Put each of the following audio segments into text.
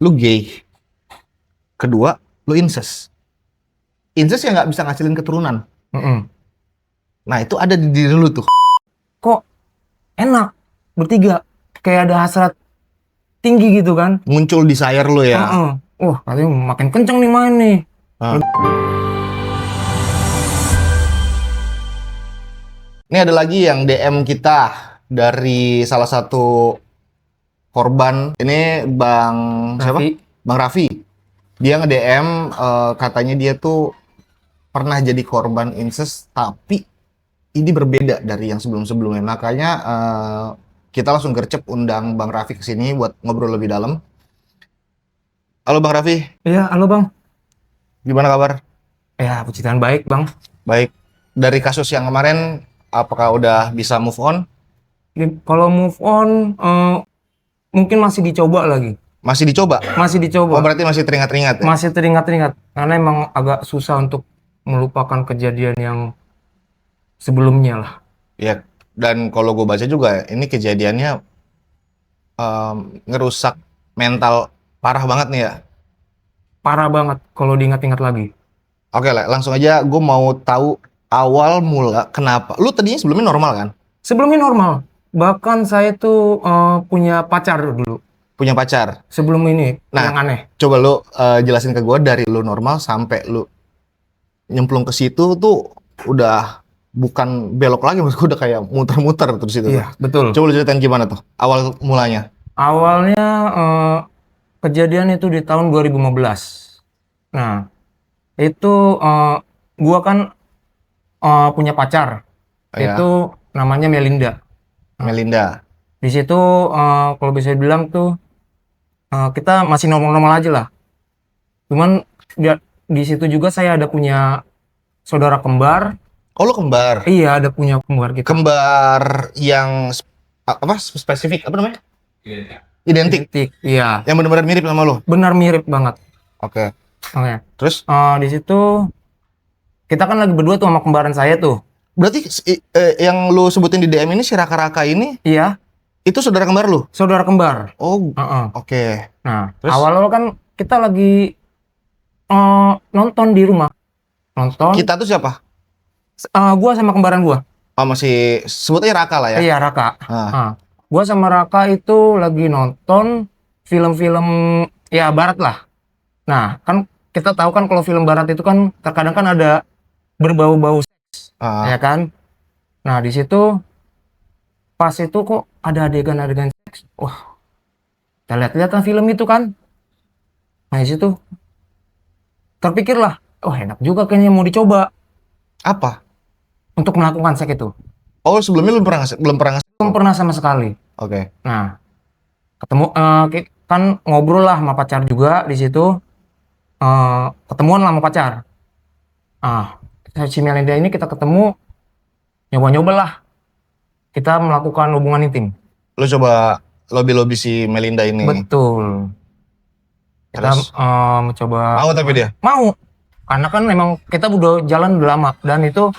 lu gay. Kedua, lu incest. Incest yang nggak bisa ngasilin keturunan. Nah, itu ada di diri lu tuh. Kok enak bertiga, kayak ada hasrat tinggi gitu kan. Muncul desire lu ya. Wah, katanya makin kenceng nih main nih. Ini ada lagi yang DM kita dari salah satu korban. Ini Bang siapa? Bang Raffi. Dia nge-DM katanya dia tuh pernah jadi korban incest, tapi ini berbeda dari yang sebelum-sebelumnya. Makanya kita langsung gercep undang Bang Raffi ke sini buat ngobrol lebih dalam. Halo Bang Raffi. Iya, halo Bang. Gimana kabar? Ya, puji Tuhan baik, Bang. Baik. Dari kasus yang kemarin, apakah udah bisa move on? Kalau move on, mungkin masih dicoba lagi. Masih dicoba? Masih dicoba. Oh, berarti masih teringat-ingat ya? Masih teringat-ingat. Karena emang agak susah untuk melupakan kejadian yang sebelumnya lah. Ya, dan kalau gue baca juga, ini kejadiannya ngerusak mental parah banget nih ya? Parah banget kalau diingat-ingat lagi. Oke lah, langsung aja gue mau tahu awal mula kenapa. Lu tadinya sebelumnya normal kan? Sebelumnya normal. Bahkan saya tuh punya pacar dulu. Punya pacar? Sebelum ini, Nah, yang aneh. Coba lu jelasin ke gue dari lu normal sampai lu nyemplung ke situ tuh udah bukan belok lagi, maksud gue udah kayak muter-muter terus itu. Iya, betul. Coba lu ceritain gimana tuh awal mulanya? Awalnya kejadian itu di tahun 2015. Nah, itu gua kan punya pacar. Ya. Itu namanya Melinda. Melinda. Di situ kalau bisa dibilang tuh kita masih normal-normal aja lah. Cuman di situ juga saya ada punya saudara kembar. Oh, lu kembar? Iya, ada punya kembar gitu. Kembar yang apa spesifik apa namanya? Identik. Iya. Yang benar-benar mirip sama lu? Benar mirip banget. Oke. Oke. Terus? Di situ kita kan lagi berdua tuh sama kembaran saya tuh. Berarti yang lu sebutin di DM ini si Raka-Raka ini? Iya. Itu saudara kembar lu? Saudara kembar. Oh. Oke. Okay. Nah, terus? Awal-awal kan kita lagi nonton di rumah. Nonton. Kita tuh siapa? Gua sama kembaran gua. Oh, masih sebutnya Raka lah ya? Iya, Raka. Gua sama Raka itu lagi nonton film-film ya barat lah. Nah, kan kita tahu kan kalau film barat itu kan terkadang kan ada berbau-bau seks, ya kan? Nah, di situ pas itu kok ada adegan-adegan seks. Wah, kita lihat-lihat film itu kan. Nah, di situ terpikirlah, oh enak juga kayaknya mau dicoba. Apa? Untuk melakukan seks itu. Oh, sebelumnya lu belum pernah? Belum pernah sama sekali. Oke. Nah, ketemu kan ngobrol lah sama pacar juga di situ. Ketemuan lah sama pacar. Si Melinda ini kita ketemu, nyoba-nyoba lah kita melakukan hubungan intim. Lu coba lobby si Melinda ini? Betul. Kita mencoba. Mau tapi dia? Mau. Karena kan memang kita udah jalan udah lama. Dan itu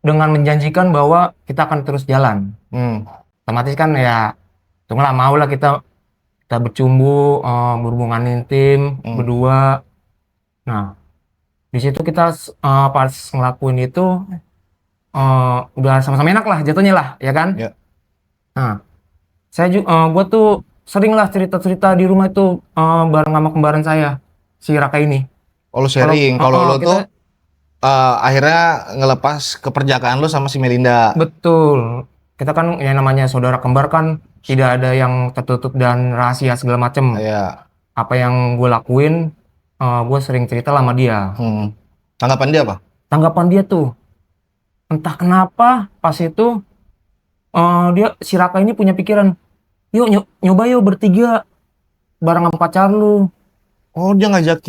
dengan menjanjikan bahwa kita akan terus jalan. Otomatis kan ya, tunggulah mau lah kita bercumbu, berhubungan intim, berdua. Nah, di situ kita pas ngelakuin itu udah sama-sama enak lah jatuhnya lah, ya kan? Ya. Nah, gue tuh sering lah cerita-cerita di rumah itu bareng sama kembaran saya, si Raka ini. Oh, lu sharing. Kalau lu tuh akhirnya ngelepas keperjakaan lu sama si Melinda. Betul. Kita kan yang namanya saudara kembar kan tidak ada yang tertutup dan rahasia segala macem. Iya. Apa yang gue lakuin, gue sering cerita sama dia. Tanggapan dia apa? Tanggapan dia tuh, entah kenapa pas itu si Raka ini punya pikiran, yuk nyoba yuk bertiga bareng sama pacar lu. Oh, dia ngajak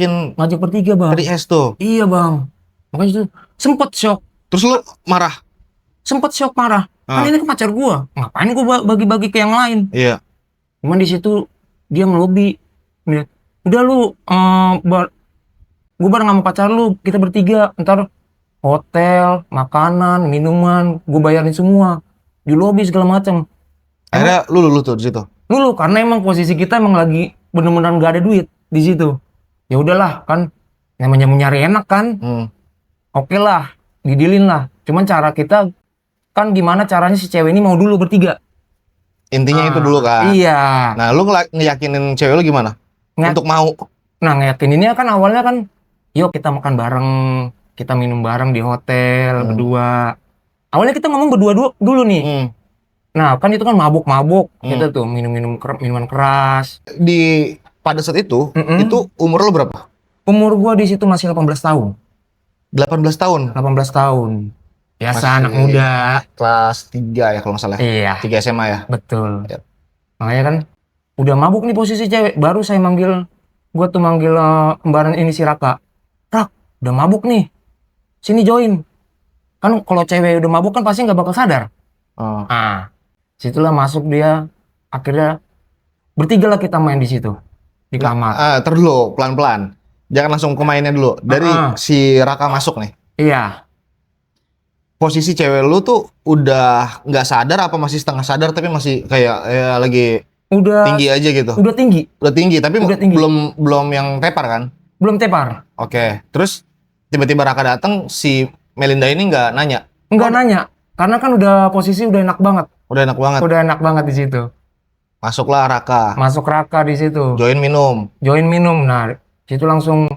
bertiga, Bang. Dari S tuh? Iya, Bang. Makanya itu sempet shock. Terus lu marah? Sempet shock marah. Kan ini kan pacar gua. Ngapain gua bagi-bagi ke yang lain? Iya. Cuman di situ dia ngelobi. Udah lu gua bareng sama pacar lu, kita bertiga. Ntar hotel, makanan, minuman, gua bayarin semua. Di lobi segala macam. Akhirnya lu tuh di situ? Lulu, karena emang posisi kita emang lagi bener-bener gak ada duit. di situ. Ya udahlah kan, namanya nyari enak kan. Oke lah, didilin lah. Cuman cara kita kan gimana caranya si cewek ini mau dulu bertiga. Intinya itu dulu kan. Iya. Nah, lu ngeyakinin cewek lu gimana? Untuk mau. Nah, ngeyakininnya kan awalnya kan, yuk kita makan bareng, kita minum bareng di hotel berdua. Awalnya kita ngomong berdua dulu nih. Nah, kan itu kan mabuk-mabuk, kita tuh minum minuman keras. Pada saat itu umur lu berapa? Umur gua di situ masih 18 tahun. 18 tahun. 18 tahun. Biasa Masih anak muda. Kelas 3 ya kalau nggak salah. Iya. 3 SMA ya. Betul. Yep. Makanya kan udah mabuk nih posisi cewek. Baru saya gua tuh manggil kembaran ini si Raka. Rak, udah mabuk nih. Sini join. Kan kalau cewek udah mabuk kan pasti nggak bakal sadar. Nah, situlah masuk dia. Akhirnya bertiga lah kita main di situ. Di kamar. Terus dulu, pelan-pelan. Jangan langsung ke mainnya dulu. Dari si Raka masuk nih. Iya. Posisi cewek lu tuh udah nggak sadar apa masih setengah sadar tapi masih kayak lagi tinggi aja gitu? Udah tinggi. Udah tinggi, tapi belum yang tepar kan? Belum tepar. Oke. Terus tiba-tiba Raka datang, si Melinda ini nggak nanya? Nggak nanya. Karena kan udah posisi udah enak banget. Udah enak banget? Udah enak banget di situ. Masuklah Raka. Masuk Raka di situ. Join minum. Nah, situ langsung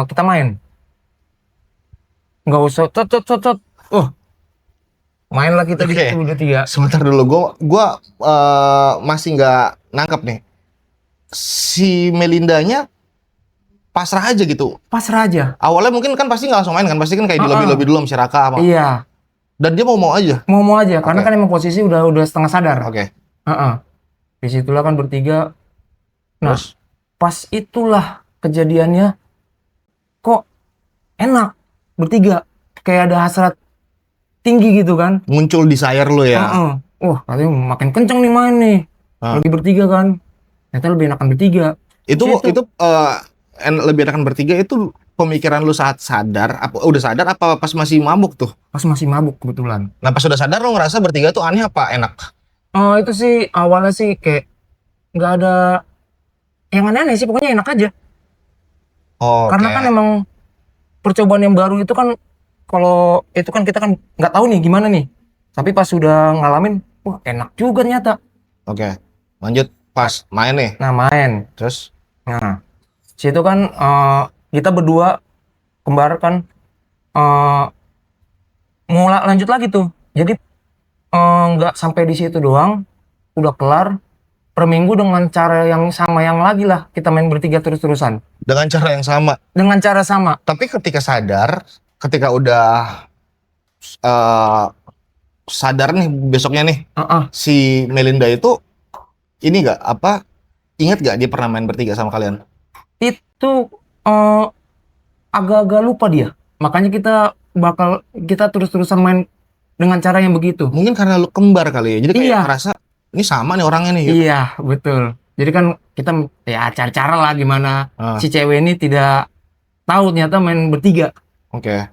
kita main. Nggak usah tot. Mainlah kita di situ udah 3. Sebentar dulu, gua masih nggak nangkep nih. Si Melindanya pasrah aja gitu. Pasrah aja. Awalnya mungkin kan pasti nggak langsung main kan, pasti kan kayak di lobby dulu sama si Raka apa. Iya. Dan dia mau aja. Mau aja, karena kan emang posisi udah setengah sadar. Oke. Disitulah kan bertiga. Nah, terus? Pas itulah kejadiannya, kok enak bertiga, kayak ada hasrat tinggi gitu kan. Muncul desire lu ya. Wah, katanya makin kenceng nih main nih. Lagi bertiga kan. Ternyata lebih enakan bertiga. Itu lebih enakan bertiga itu pemikiran lu saat sadar, apa udah sadar apa pas masih mabuk tuh? Pas masih mabuk kebetulan. Nah, pas udah sadar lu ngerasa bertiga tuh aneh apa enak? Itu sih awalnya sih kayak nggak ada yang aneh-aneh sih, pokoknya enak aja. Karena kan emang percobaan yang baru itu kan, kalau itu kan kita kan nggak tahu nih gimana nih. Tapi pas sudah ngalamin, wah enak juga ternyata. Oke. Lanjut pas main nih. Nah, main. Terus? Nah, situ kan kita berdua kembar kan mau lanjut lagi tuh. Jadi nggak sampai di situ doang, udah kelar. Per minggu dengan cara yang sama yang lagi lah, kita main bertiga terus-terusan. Dengan cara yang sama? Dengan cara sama. Tapi ketika sadar, ketika udah sadar nih besoknya nih, si Melinda itu ini nggak ingat gak dia pernah main bertiga sama kalian? Itu agak-agak lupa dia. Makanya kita terus-terusan main dengan cara yang begitu. Mungkin karena lu kembar kali ya. Jadi kayak ngerasa ini sama nih orangnya nih. Gitu. Iya, betul. Jadi kan kita ya cari cara lah gimana si cewek ini tidak tahu ternyata main bertiga. Oke.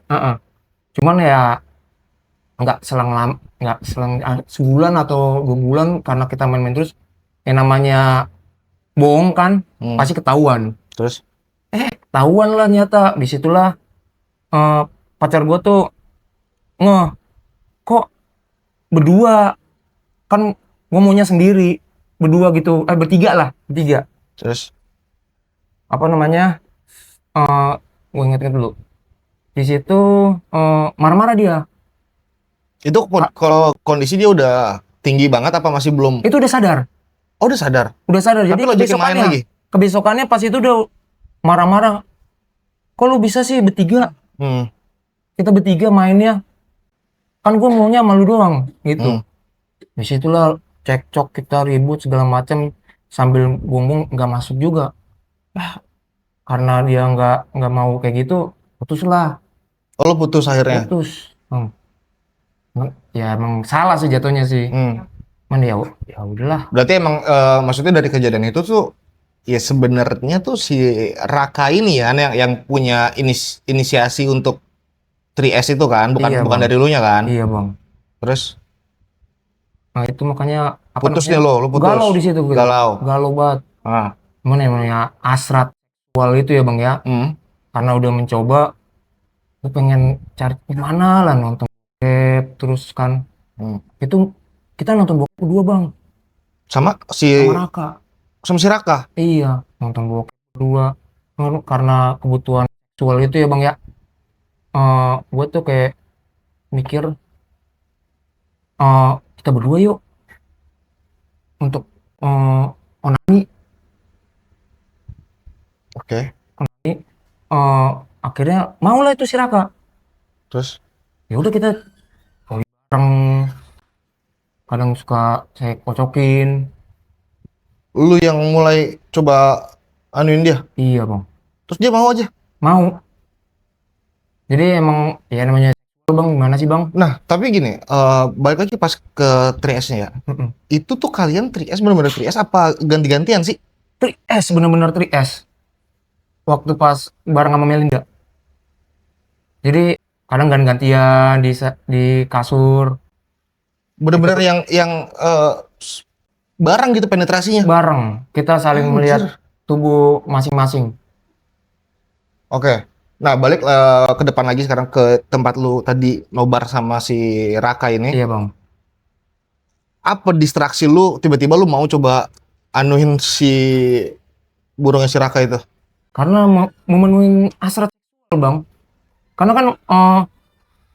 Cuman ya nggak selang sebulan atau 2 bulan, karena kita main-main terus. Yang namanya bohong kan, pasti ketahuan. Terus? Ketahuan lah ternyata. Disitulah pacar gue tuh kok berdua, kan gue maunya sendiri, berdua gitu, bertiga. Terus? Apa namanya? Gue inget dulu. Di situ marah-marah dia. Itu kalau kondisi dia udah tinggi banget apa masih belum? Itu udah sadar. Oh, udah sadar. Udah sadar. Tapi Jadi main lagi. Kebesokannya pas itu udah marah-marah. Kok lu bisa sih bertiga? Kita bertiga mainnya. Kan gue maunya sama lu doang gitu. Disitulah cekcok, kita ribut segala macam, sambil ngomong nggak masuk juga. Karena dia nggak mau kayak gitu, putuslah. Oh, lu putus akhirnya? Putus. Ya emang salah sih jatuhnya sih. Man ya udahlah. Berarti emang maksudnya dari kejadian itu tuh ya sebenarnya tuh si Raka ini ya yang punya inisiasi untuk 3S itu kan, bukan dari lu nya kan? Iya, Bang. Terus? Nah, itu makanya putus nih lu putus. Galau di situ. Galau banget. Cuman emangnya hasrat seksual itu ya bang ya, karena udah mencoba, gue pengen cari gimana lah nonton bokep terus kan. Itu kita nonton bokep berdua bang, Sama sama Raka. sama si Raka. Iya, nonton bokep berdua. Karena kebutuhan seksual itu ya bang ya, gue tuh kayak mikir, kita berdua yuk untuk onani. Oke. Akhirnya mau lah itu si Raka. Terus Ya udah kita bareng, kadang suka saya kocokin. lu yang mulai coba anuin dia. Iya bang, Terus dia mau aja. mau. Jadi emang ya namanya seksual bang, gimana sih bang? Nah, tapi gini, balik lagi pas ke 3S-nya ya. Itu tuh kalian 3S bener-bener 3S apa ganti-gantian sih? 3S, bener-bener 3S. Waktu pas bareng sama Melinda. Jadi kadang gantian di kasur. Bener-bener yang bareng gitu penetrasinya. Bareng. Kita saling melihat tubuh masing-masing. Oke. Nah, balik ke depan lagi sekarang ke tempat lu tadi nobar sama si Raka ini. Iya bang. Apa distraksi lu tiba-tiba lu mau coba anuin si burungnya si Raka itu? Karena memenuhi hasrat seksual bang. Karena kan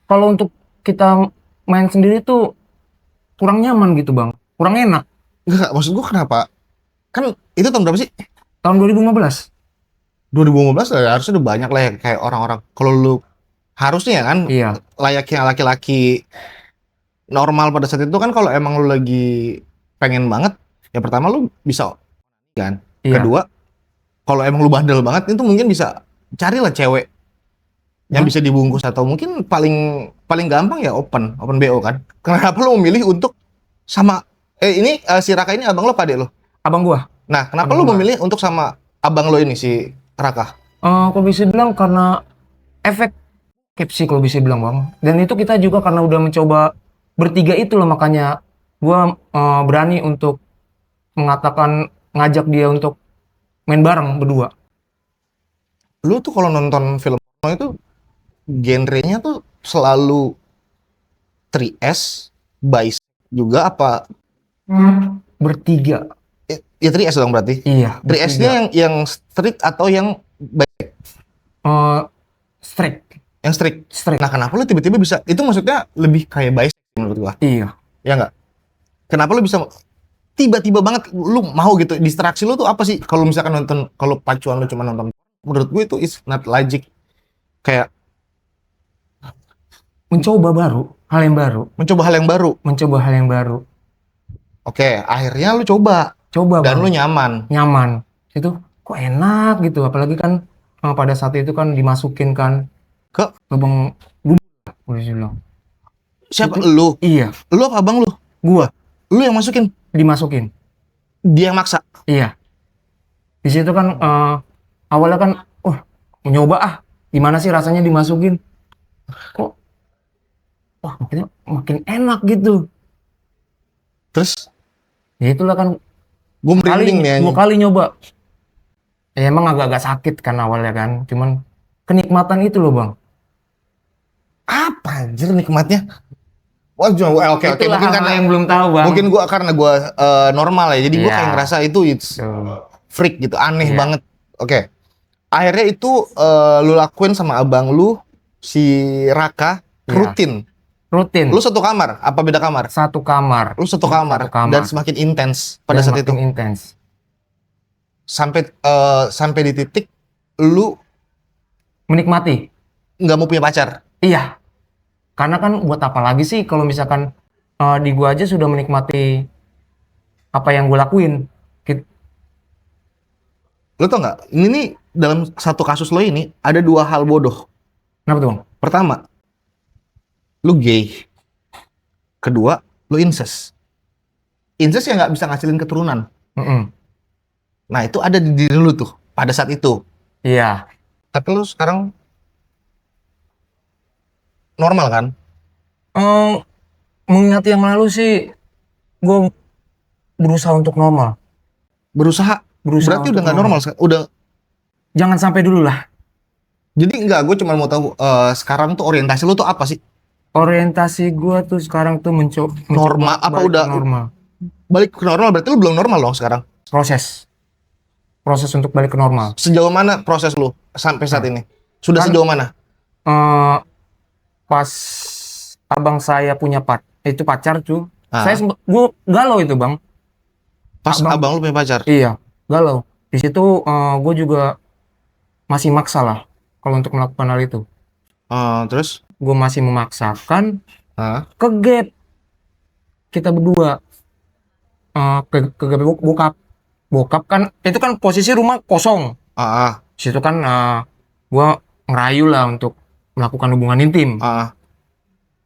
kalau untuk kita main sendiri tuh kurang nyaman gitu bang. Kurang enak. Enggak, maksud gua kenapa? Kan itu tahun berapa sih? Tahun 2015. 2015 ya, harusnya udah banyak lah ya kayak orang-orang. Kalau lu harusnya ya kan Iya. layaknya laki-laki normal pada saat itu kan kalau emang lu lagi pengen banget, ya pertama lu bisa kan. Iya. Kedua, kalau emang lu bandel banget itu mungkin bisa carilah cewek yang bisa dibungkus atau mungkin paling gampang ya open BO kan. Kenapa lu memilih untuk sama ini si Raka ini abang lo apa adek lo? Abang gua. Nah, kenapa Abang lu gua. memilih untuk sama abang lo ini si Raka? Kalau bisa bilang karena efek sih kalau bisa bilang bang. Dan itu kita juga karena udah mencoba bertiga itu loh, makanya gua berani untuk mengatakan ngajak dia untuk main bareng berdua. Lu tuh kalau nonton film porno itu genrenya tuh selalu 3S, biceps juga apa? Bertiga. Ya 3S dong berarti. Iya. 3S-nya yang strict atau yang Straight. yang strict. Straight. Nah, kenapa lu tiba-tiba bisa? Itu maksudnya lebih kayak biceps menurut gua. Iya. Ya enggak? Kenapa lu bisa tiba-tiba banget lu mau gitu? Distraksi lu tuh apa sih? Kalau misalkan nonton, kalau pacuan lu cuma nonton, menurut gue itu is not logic. Kayak Mencoba hal yang baru. mencoba hal yang baru. Mencoba hal yang baru. Oke, akhirnya lu coba. Coba Dan bang. lu nyaman. Nyaman. Itu kok enak gitu. Apalagi kan pada saat itu kan dimasukin kan Ke lubang gubuk, boleh bilang. siapa? Itu, Lu? iya. Lu apa abang lu? Gua Lu yang masukin? dimasukin. Dia yang maksa? Iya. Di situ kan awalnya kan, mau nyoba gimana sih rasanya dimasukin? Kok, makin enak gitu. Terus? Ya itulah kan. Gue merinding nih. 2 kali nyoba. Ya emang agak-agak sakit kan awalnya kan. Cuman kenikmatan itu loh bang. Apa anjir nikmatnya? Wah, oke. Mungkin karena yang belum tahu bang. Mungkin karena gua normal ya. Jadi gua kayak ngerasa itu freak gitu, aneh banget. Oke. Akhirnya itu lu lakuin sama abang lu si Raka rutin. Rutin. Lu satu kamar? Apa beda kamar? Satu kamar. Lu satu kamar. Dan semakin intens pada saat itu. Intens. Sampai di titik lu menikmati. Nggak mau punya pacar. Iya. Karena kan buat apa lagi sih kalau misalkan di gua aja sudah menikmati apa yang gua lakuin. Lu tau nggak? Ini nih dalam satu kasus lo ini ada 2 hal bodoh. Kenapa tuh? Pertama, lu gay. Kedua, lu incest. Incest yang nggak bisa ngasilin keturunan. Nah, itu ada di diri lu tuh pada saat itu. Iya. Tapi lu sekarang normal kan? Mengingat yang lalu sih, gue berusaha untuk normal. Berusaha? berusaha Berarti untuk udah nggak normal. Udah. Jangan sampai dulu lah. Jadi enggak, gue cuma mau tahu sekarang tuh orientasi lu tuh apa sih? Orientasi gua tuh sekarang tuh Normal mencoba apa balik ke udah normal. balik ke normal? Berarti lu belum normal dong sekarang. Proses untuk balik ke normal. Sejauh mana proses lu sampai saat Nah, ini? Sudah kan sejauh mana? eh, pas abang saya punya itu pacar tuh, Ah, gua galau itu bang. pas Abang, abang lu punya pacar. iya, galau. Di situ gue juga masih maksa lah kalau untuk melakukan hal itu. Terus? Gue masih memaksakan Ah, ke gap kita berdua, ke gap bokap. Bokap kan itu kan posisi rumah kosong. ah, Di situ kan gue ngerayu lah untuk melakukan hubungan intim. ah,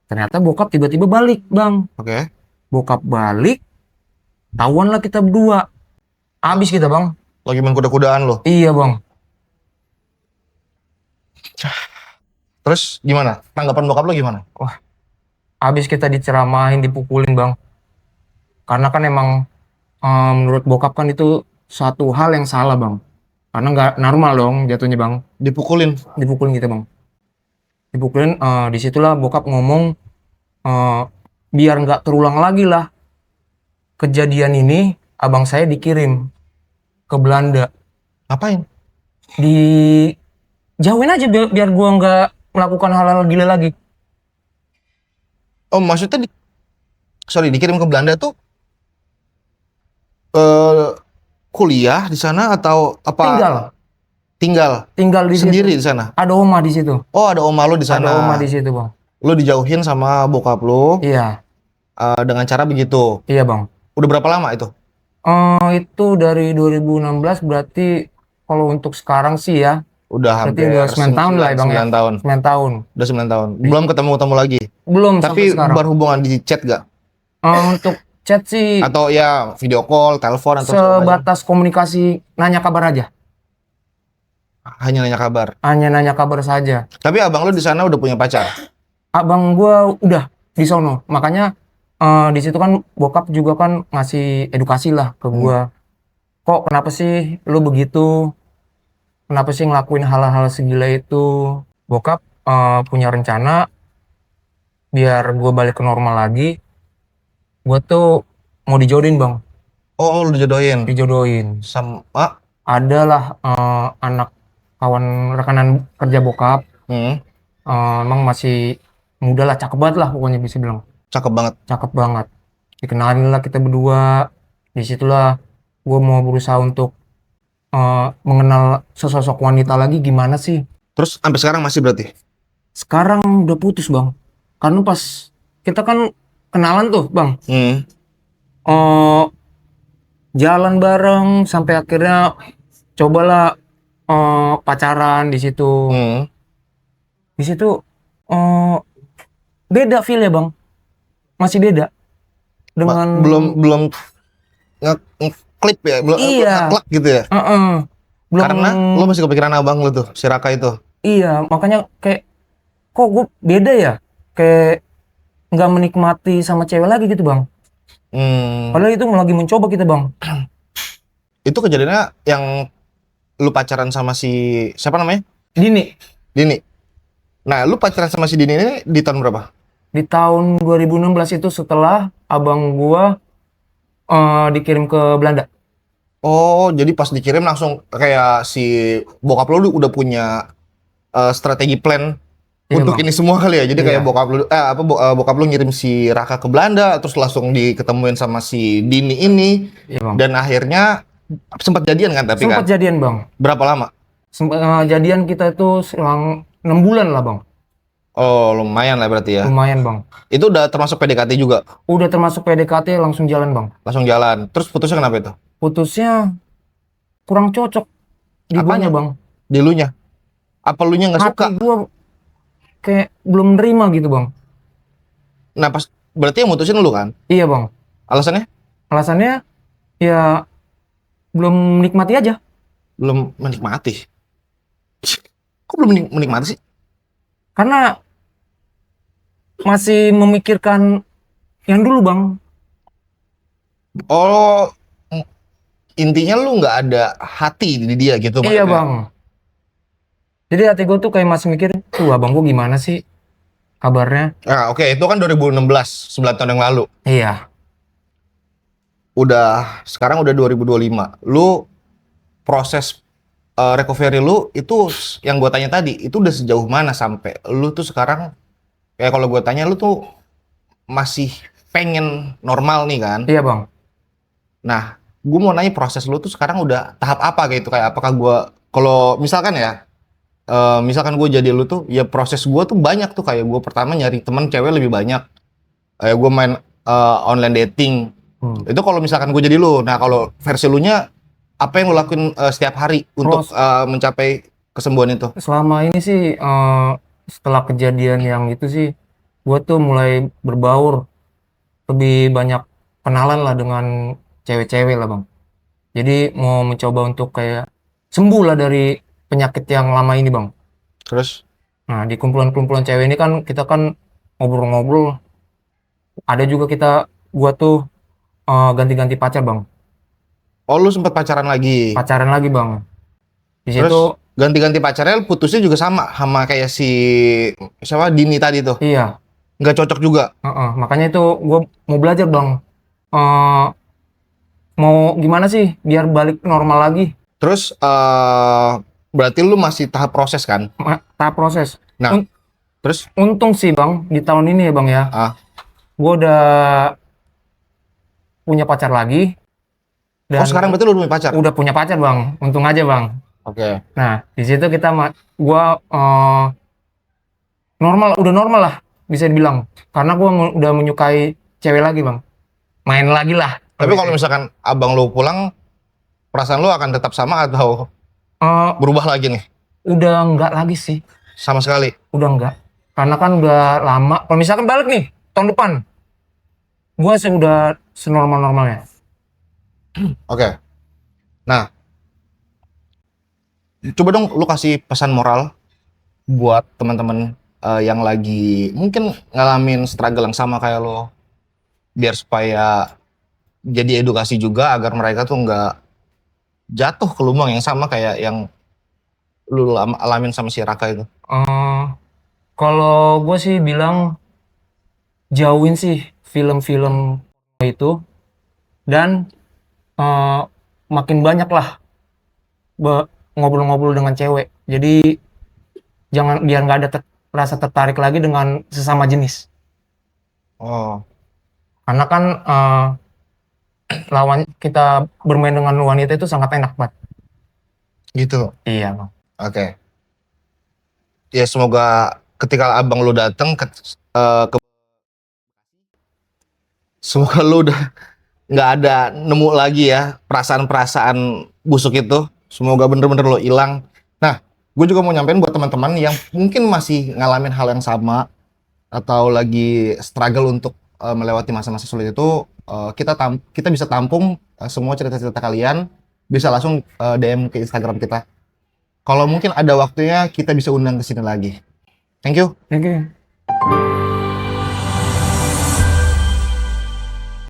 Ternyata bokap tiba-tiba balik, bang. oke. Bokap balik, tahuan lah kita berdua. Habis kita, bang. Lagi main kuda-kudaan lo. Iya, bang. Terus gimana? Tanggapan bokap lo gimana? Wah, habis kita diceramahin, dipukulin, bang. Karena kan emang menurut bokap kan itu satu hal yang salah, bang. Karena nggak normal dong jatuhnya, bang. Dipukulin. Dipukulin kita, bang. Dipukulin, disitulah bokap ngomong, eh, biar nggak terulang lagi lah kejadian ini, abang saya dikirim ke Belanda. Ngapain? Dijauhin aja biar gua nggak melakukan hal-hal gila lagi. Oh, maksudnya sorry, dikirim ke Belanda tuh eh kuliah di sana atau apa? Tinggal Tinggal di sendiri situ. di sana. Ada oma di situ. Oh, ada oma lo di Ada sana. oma di situ, bang. Lo dijauhin sama bokap lo Iya, dengan cara begitu. iya, bang. Udah berapa lama itu? Itu dari 2016, berarti kalau untuk sekarang sih ya, Udah berarti hampir udah 9 tahun lah ya, bang, ya. 9 tahun. 9 tahun. Udah 9 tahun. Belum ketemu-temu lagi. Belum sampai Tapi sekarang. berhubungan di chat gak? Untuk chat sih Atau ya video call, telepon atau segala macam? sebatas komunikasi, nanya kabar aja. Hanya nanya kabar. Hanya nanya kabar saja. Tapi abang lo di sana udah punya pacar. Abang gua udah di sono. Makanya di situ kan bokap juga kan ngasih edukasi lah ke gua. Kok kenapa sih lu begitu? Kenapa sih ngelakuin hal-hal segila itu? Bokap punya rencana biar gua balik ke normal lagi. Gua tuh mau dijodohin, bang. Oh, lo dijodohin Dijodohin. sama Adalah anak kawan rekanan kerja bokap. Emang masih muda lah, cakep banget lah pokoknya bisa bilang. cakep banget. Cakep banget. Dikenalin lah kita berdua. Disitulah gue mau berusaha untuk mengenal sesosok wanita lagi gimana sih. Terus sampai sekarang masih berarti? Sekarang udah putus, bang. Karena pas kita kan kenalan tuh, bang. Eh, Jalan bareng sampai akhirnya cobalah pacaran di situ. Di situ beda feel ya, bang. Masih beda dengan belum ngeklip ya, belum Iya. ngeklak gitu ya. Belum. Karena lo masih kepikiran abang lo tuh, si Raka itu. Iya, makanya kayak kok gue beda ya, kayak nggak menikmati sama cewek lagi gitu, bang. Padahal itu lagi mencoba kita, bang. Itu kejadiannya yang lu pacaran sama si siapa namanya? Dini. Nah, lu pacaran sama si Dini ini di tahun berapa? Di tahun 2016 itu setelah abang gua dikirim ke Belanda. Oh, jadi pas dikirim langsung kayak si bokap lu udah punya strategi plan Iya, untuk bang. ini semua kali ya. Jadi Iya. kayak bokap lu ngirim si Raka ke Belanda, terus langsung diketemuin sama si Dini ini. Iya, bang. Dan akhirnya sempat jadian kan, tapi Sempat kan? jadian, bang. Berapa lama? Jadian kita itu selang 6 bulan lah, bang. Oh, lumayan lah berarti ya. Lumayan, bang. Itu udah termasuk PDKT juga? Udah termasuk PDKT, langsung jalan, bang. Langsung jalan. Terus putusnya kenapa itu? Putusnya kurang cocok di guanya, bang. Di lunya? Apa lunya nggak suka? Hati gua kayak belum nerima gitu, bang. Nah, pas berarti yang mutusin lu kan? Iya, bang. Alasannya? Alasannya ya belum menikmati aja. Belum menikmati. Kok belum menikmati sih? Karena masih memikirkan yang dulu, bang. Oh, intinya lu nggak ada hati di dia gitu. Iya maksudnya. bang. Jadi hati gue tuh kayak masih mikir, tuh abang gue gimana sih kabarnya? Nah, oke, itu kan 2016, 9 tahun yang lalu. Iya. Sekarang udah 2025. Lu proses recovery lu itu yang gue tanya tadi, itu udah sejauh mana sampai lu tuh sekarang, kayak kalau gue tanya lu tuh masih pengen normal nih kan? Iya bang. Nah, gue mau nanya proses lu tuh sekarang udah tahap apa gitu, kayak apakah gue, kalau misalkan ya, misalkan gue jadi lu tuh, ya proses gue tuh banyak tuh, kayak gue pertama nyari temen cewek lebih banyak, kayak gue main online dating. Itu kalau misalkan gue jadi lu. Nah, kalau versi lu nya, apa yang lu lakuin setiap hari untuk mencapai kesembuhan itu? Selama ini sih setelah kejadian yang itu sih, gue tuh mulai berbaur, lebih banyak kenalan lah dengan cewek-cewek lah bang. Jadi mau mencoba untuk kayak sembuh lah dari penyakit yang lama ini bang. Terus, Nah di kumpulan-kumpulan cewek ini kan kita kan ngobrol-ngobrol. Ada juga gua tuh ganti-ganti pacar bang. oh lu sempat pacaran lagi. Pacaran lagi bang. Di Terus situ ganti-ganti pacarnya, putusnya juga sama kayak si siapa Dini tadi tuh. iya. Nggak cocok juga. Makanya itu gua mau belajar bang. Eh, Mau gimana sih biar balik normal lagi. Terus berarti lu masih tahap proses kan? Tahap proses. Nah, terus Untung sih bang di tahun ini ya bang ya. Gue udah punya pacar lagi. Dan oh sekarang berarti lu udah punya pacar? udah punya pacar bang. Untung aja bang. Oke. Nah di situ gua udah normal lah bisa dibilang. Karena gua udah menyukai cewek lagi bang. Main lagi lah. Tapi kalau misalkan abang lu pulang, perasaan lu akan tetap sama atau Eh, berubah lagi nih? udah enggak lagi sih. Sama sekali? Udah enggak. Karena kan udah lama. Kalau misalkan balik nih tahun depan, gua udah senormal-normalnya. Oke. Nah, coba dong lu kasih pesan moral buat teman-teman yang lagi mungkin ngalamin struggle yang sama kayak lo, biar supaya jadi edukasi juga agar mereka tuh nggak jatuh ke lubang yang sama kayak yang lu alamin sama si Raka itu. Kalau gue sih bilang jauhin sih film-film itu dan eh, makin banyak lah ngobrol-ngobrol dengan cewek. Jadi jangan biar nggak ada rasa tertarik lagi dengan sesama jenis. Oh, Karena kan lawan kita bermain dengan wanita itu sangat enak banget. gitu. Iya bang. Oke. Ya semoga ketika abang lu datang semoga lu udah nggak ada nemu lagi ya perasaan-perasaan busuk itu. Semoga bener-bener lo hilang. Nah, gue juga mau nyampein buat teman-teman yang mungkin masih ngalamin hal yang sama atau lagi struggle untuk melewati masa-masa sulit itu, kita bisa tampung semua cerita-cerita kalian, bisa langsung DM ke Instagram kita. Kalau mungkin ada waktunya kita bisa undang ke sini lagi. Thank you. Thank you.